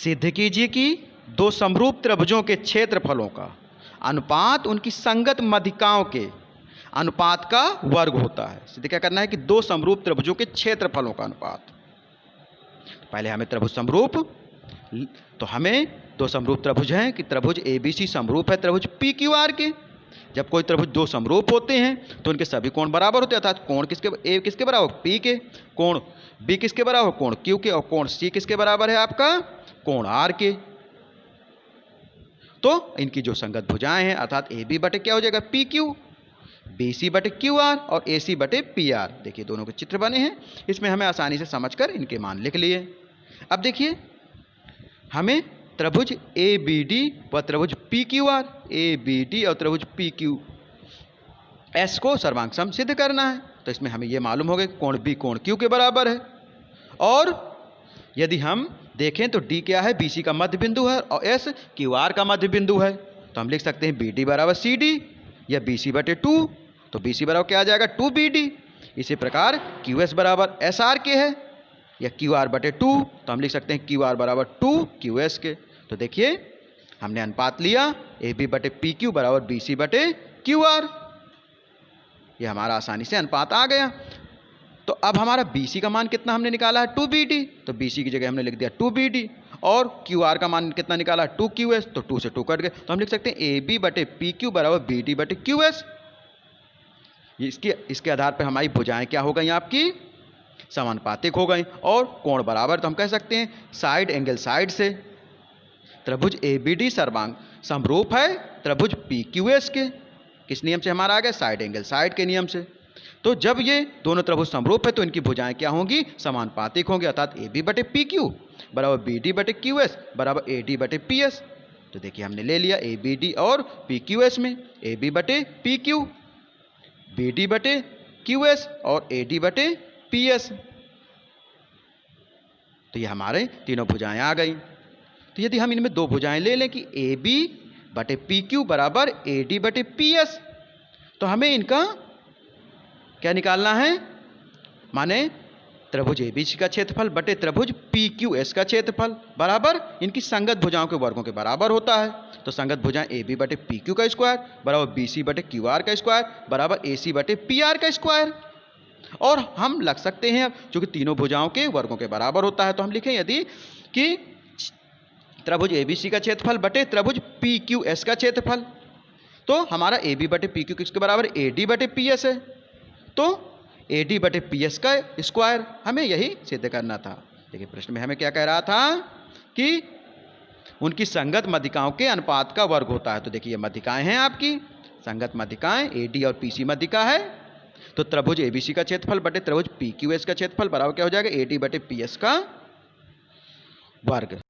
सिद्ध कीजिए कि दो समरूप त्रिभुजों के क्षेत्रफलों का अनुपात उनकी संगत मध्यिकाओं के अनुपात का वर्ग होता है। सिद्ध क्या करना है कि दो समरूप त्रिभुजों के क्षेत्रफलों का अनुपात। पहले हमें त्रिभुज समरूप, तो हमें दो समरूप त्रिभुज हैं कि त्रिभुज ABC समरूप है त्रिभुज PQR के। जब कोई त्रिभुज दो समरूप होते हैं तो उनके सभी कोण बराबर होते हैं, अर्थात कोण किसके A किसके बराबर P के, कोण B किसके बराबर कोण Q के, और कोण C किसके बराबर है आपका कोण R के। तो इनकी जो संगत भुजाएं हैं अर्थात AB बटे क्या हो जाएगा PQ, BC बटे QR और AC बटे PR। देखिए दोनों के चित्र बने हैं, इसमें हमें आसानी से समझकर इनके मान लिख लिए। अब देखिए हमें त्रिभुज ABD व त्रिभुज PQR, ABD और त्रिभुज PQS को सर्वांग सम सिद्ध करना है। तो इसमें हमें यह मालूम हो गया कोण B कोण Q के बराबर है, और यदि हम देखें तो D क्या है BC का मध्य बिंदु है और S QR का मध्य बिंदु है। तो हम लिख सकते हैं BD बराबर CD या BC बटे 2, तो BC बराबर क्या आ जाएगा 2BD। इसी प्रकार QS बराबर SR के है या QR बटे 2, तो हम लिख सकते हैं QR बराबर 2QS के। तो देखिए हमने अनुपात लिया AB बटे PQ बराबर BC बटे QR, यह हमारा आसानी से अनुपात आ गया। तो अब हमारा BC का मान कितना हमने निकाला है 2BD, तो BC की जगह हमने लिख दिया 2BD, और QR का मान कितना निकाला 2QS, तो 2 से 2 कट गए, तो हम लिख सकते हैं AB बटे PQ बराबर BD बटे QS। इसके आधार पर हमारी भुजाएं क्या हो गई आपकी समानुपातिक हो गई, और कोण बराबर, तो हम कह सकते हैं साइड एंगल साइड से। त्रिभुज ABD सर्वांग समरूप है त्रिभुज PQS के, किस नियम से हमारा आ गया साइड एंगल साइड के नियम से। तो जब ये दोनों त्रिभुज समरूप है तो इनकी भुजाएं क्या होंगी समानुपातिक होंगी, अर्थात AB बटे PQ बराबर BD बटे QS बराबर AD बटे PS। तो देखिए हमने ले लिया ABD और PQS में AB बटे PQ, BD बटे QS और AD बटे PS। तो ये हमारे तीनों भुजाएं आ गई। तो यदि हम इनमें दो भुजाएं ले लें कि AB बटे PQ बराबर AD बटे PS, तो हमें इनका क्या निकालना है, माने त्रिभुज ABC का क्षेत्रफल बटे त्रिभुज PQS का क्षेत्रफल बराबर इनकी संगत भुजाओं के वर्गों के बराबर होता है। तो संगत भुजाएं AB बटे PQ का स्क्वायर बराबर BC बटे QR का स्क्वायर बराबर AC बटे PR का स्क्वायर। और हम लग सकते हैं चूंकि तीनों भुजाओं के वर्गों के बराबर होता है, तो हम लिखें यदि कि त्रिभुज ABC का क्षेत्रफल बटे त्रिभुज PQS का क्षेत्रफल, तो हमारा AB बटे PQ किसके बराबर AD बटे PS है, तो AD बटे PS का स्क्वायर, हमें यही सिद्ध करना था। देखिए प्रश्न में हमें क्या कह रहा था कि उनकी संगत मध्यिकाओं के अनुपात का वर्ग होता है। तो देखिए मध्यिकाएं हैं आपकी संगत मध्यिकाएं AD और PC मध्यिका है, तो त्रिभुज ABC का क्षेत्रफल बटे त्रिभुज PQS का क्षेत्रफल बराबर क्या हो जाएगा AD बटे PS का वर्ग।